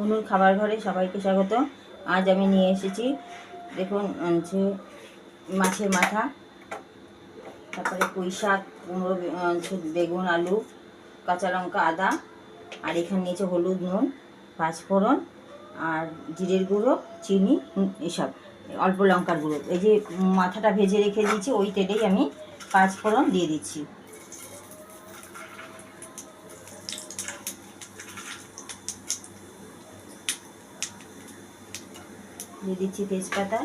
অনুর খাবার ঘরে সবাইকে স্বাগত। আজ আমি নিয়ে এসেছি, দেখুন হচ্ছে মাছের মাথা, তারপরে পুঁই শাক, কুমড়ো, বেগুন, আলু, কাঁচা লঙ্কা, আদা, আর এখানে নিয়েছে হলুদ, নুন, পাঁচফোড়ন, আর জিরের গুঁড়ো, চিনি, এসব, অল্প লঙ্কার গুঁড়ো। এই যে মাথাটা ভেজে রেখে দিয়েছি, ওই তেলেই আমি পাঁচফোড়ন দিয়ে দিচ্ছি। দিয়ে দিচ্ছি তেজপাতা।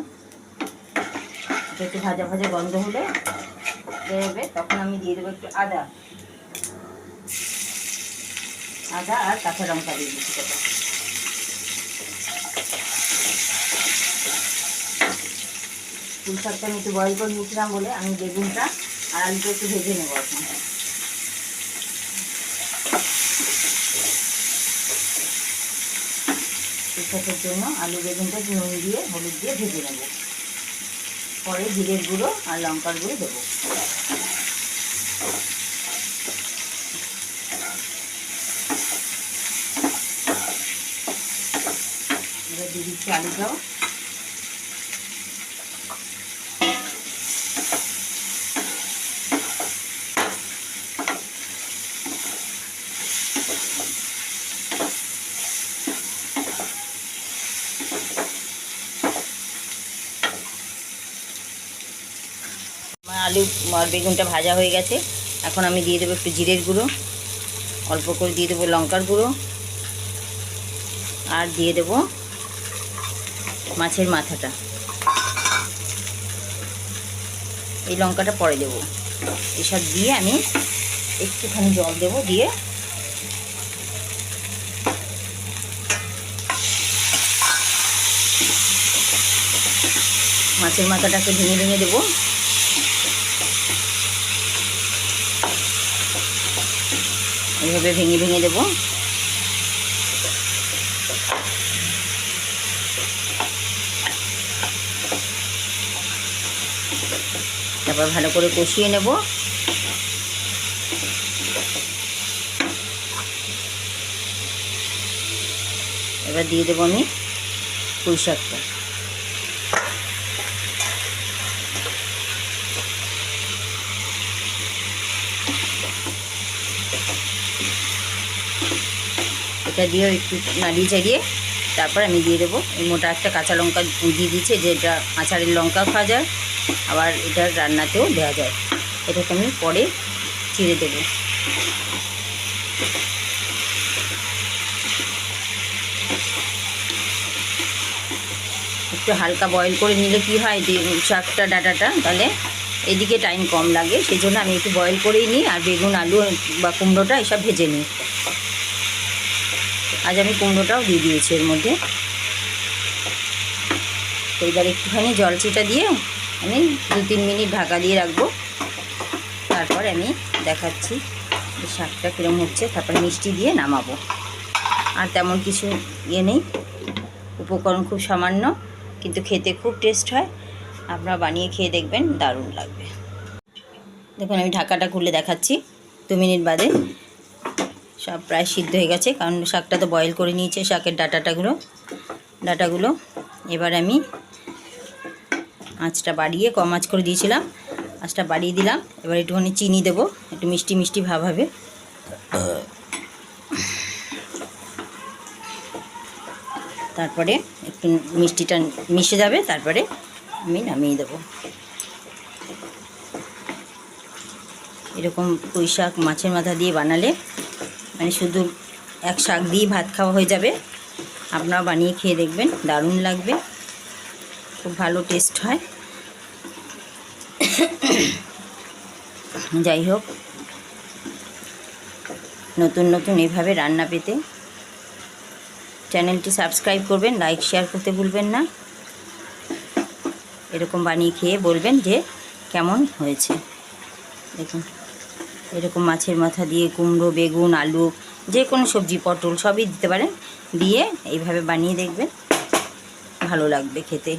এটা একটু ভাজা ভাজা গন্ধ হলে বেরোবে, তখন আমি দিয়ে দেবো একটু আদা আর কাঁচা লঙ্কা দিয়ে দিচ্ছি। কত পুঁই শাকটা আমি একটু বয়েল করে নিয়েছিলাম বলে আমি বেগুনটা আর আলুটা একটু ভেজে নেবো এখন। পুঁই শাকের জন্য আলু বেগুনটা নুন দিয়ে হলুদ দিয়ে ভেজে নেব, পরে জিরের গুঁড়ো আর লঙ্কার গুঁড়ো দেবো। এবার দিয়ে দিচ্ছি আলুটাও। আলু আর বেগুনটা ভাজা হয়ে গেছে, এখন আমি দিয়ে দেবো একটু জিরের গুঁড়ো, অল্প করে দিয়ে দেবো লঙ্কার গুঁড়ো, আর দিয়ে দেবো মাছের মাথাটা। এই লঙ্কাটা পরে দেবো। এসব দিয়ে আমি একটুখানি জল দেবো, দিয়ে মাছের মাথাটাকে ভেঙে ভেঙে দেবো। এইভাবে ভেঙে ভেঙে দেবো। তারপর ভালো করে কষিয়ে নেব। এবার দিয়ে দেবো আমি পুঁই শাকটা। এটা দিয়েও একটু নাড়িয়ে চাড়িয়ে তারপর আমি দিয়ে দেবো এই মোটা একটা কাঁচা লঙ্কা দিয়ে দিচ্ছে, যেটা আচারের লঙ্কা খাওয়া যায়, আবার এটা রান্নাতেও দেওয়া যায়। এটাকে আমি পরে চিড়ে দেবো। একটু হালকা বয়েল করে নিলে কি হয়, শাকটা ডাঁটাটা, তাহলে এদিকে টাইম কম লাগে, সেই জন্য আমি একটু বয়েল করেই নিই। আর বেগুন, আলু বা কুমড়োটা এসব ভেজে নিই। আজ আমি কুমড়োটাও দিয়ে দিয়েছি এর মধ্যে। তো এবার একটুখানি জল ছিটা দিয়ে আমি 2-3 মিনিট ঢাকা দিয়ে রাখবো। তারপর আমি দেখাচ্ছি শাকটা কীরকম হচ্ছে, তারপর মিষ্টি দিয়ে নামাবো। আর তেমন কিছু নেই, উপকরণ খুব সামান্য, কিন্তু খেতে খুব টেস্ট হয়। আপনারা বানিয়ে খেয়ে দেখবেন, দারুণ লাগবে। দেখুন আমি ঢাকাটা খুলে দেখাচ্ছি। 2 মিনিট বাদে সব প্রায় সিদ্ধ হয়ে গেছে, কারণ শাকটা তো বয়েল করে নিয়েছে, শাকের ডাঁটাগুলো। এবার আমি আঁচটা বাড়িয়ে, কম আঁচ করে দিয়েছিলাম, আঁচটা বাড়িয়ে দিলাম। এবার একটুখানি চিনি দেবো, একটু মিষ্টি মিষ্টি ভাব হবে। তারপরে একটু মিষ্টিটা মিশে যাবে, তারপরে আমি নামিয়ে দেবো। এরকম পুঁই শাক মাছের মাথা দিয়ে বানালে মানে শুধু এক শাক দিয়ে ভাত খাওয়া হয়ে যাবে। আপনারা বানিয়ে খেয়ে দেখবেন, দারুণ লাগবে, খুব ভালো টেস্ট হয়। যাই হোক, নতুন নতুন এভাবে রান্না পেতে চ্যানেলটি সাবস্ক্রাইব করবেন, লাইক শেয়ার করতে ভুলবেন না। এরকম বানিয়ে খেয়ে বলবেন যে কেমন হয়েছে। দেখুন এরকম মাছের মাথা দিয়ে কুমড়ো, বেগুন, আলু, যে কোনো সবজি, পটল সবই দিতে পারেন, দিয়ে এইভাবে বানিয়ে দেখবেন, ভালো লাগবে খেতে।